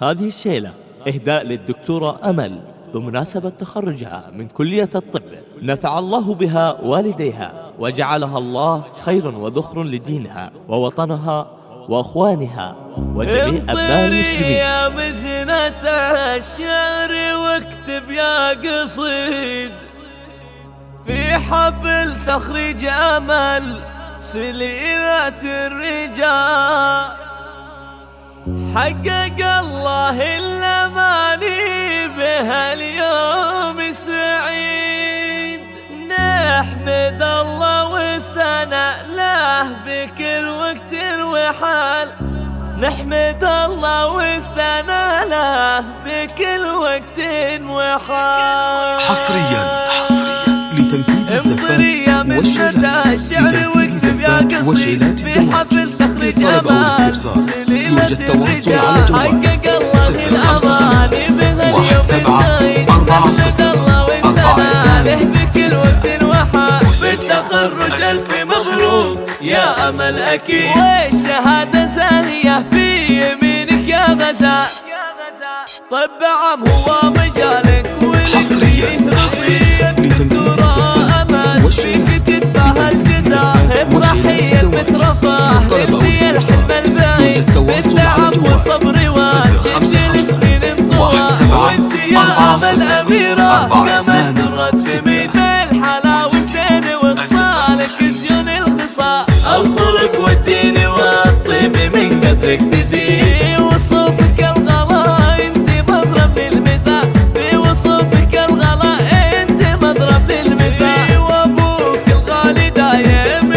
هذه الشيلة إهداء للدكتورة أمل بمناسبة تخرجها من كلية الطب، نفع الله بها والديها وجعلها الله خيرا وذخر لدينها ووطنها وأخوانها وجميع أبناء المسلمين. يا مزنة الشعر واكتب يا قصيد في حفل تخريج أمل سليلة الرجال، حقق الله الأماني بها اليوم سعيد، نحمد الله والثناء له في كل وقت وحال، نحمد الله والثناء له في كل وقت وحال. حصريا لتنفيذ الزفات وشيلات الزواج للطلب أو الاستفسار يرجى التواصل على جوال 055 بكل وقت وحال. بالتخرج ألف مبروك يا أمل أكيد، والشهادة زاهية في يمينك يا غزال، طب عام هو مجالك حصريا لتنفيذ الزفات وشيلات بترفاه هي الحلم البعيد بالتعب والصبر والجد سنين انطوى، وانت يا امل اميره كما درت ميت الحلاوه والزين وخصالك زيون الخصال، الخلق والدين والطيب من قدرك تزيد، وصوفك الغلا انت مضرب للمثال، في وصوفك الغلا انت مضرب للمثال، وابوك الغالي دايم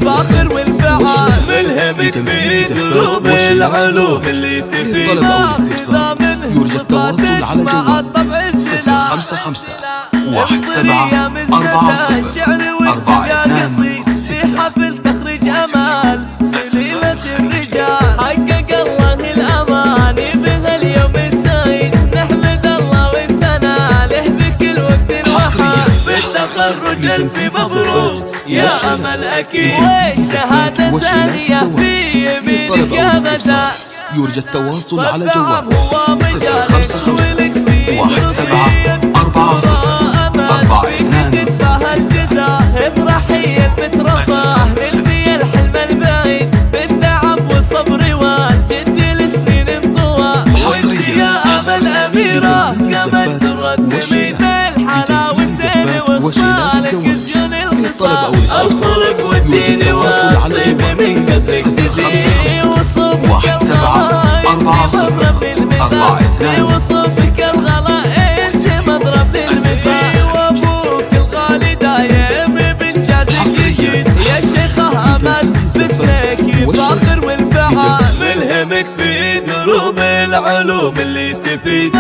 فاخر والفعال، ملهمك بدروب العلوم اللي تفيد، للطلب أو الاستفسار يرجى التواصل على جوال 055 1740 في حفل تخريج أمل سليلة الرجال، حقق الله الأماني بها اليوم السعيد، نحمد الله والثناء له بكل وقت وحال. بالتخرج ألف مبروك يا أمل أكيد، والشهادة زاهية في يمينك يا غزال، يرجى التواصل على جوال 055 افرحي بترفاه نلبي الحلم البعيد بالتعب والصبر والجد لسنين انطوى، وانت يا أمل أميرة كما درت ميت الحلاوة والزين وخصالك زيون الخصال، الخلق والدين والطيب من قدرك تزيد، وصوفك الغلا مضرب للمثال، وصوفك الغلا انت مضرب للمثال، وابوك الغالي دايم بنجازك يشيد، يا شيخة أمل باسمك فاخر والفعال، ملهمك في دروب العلوم اللي تفيد.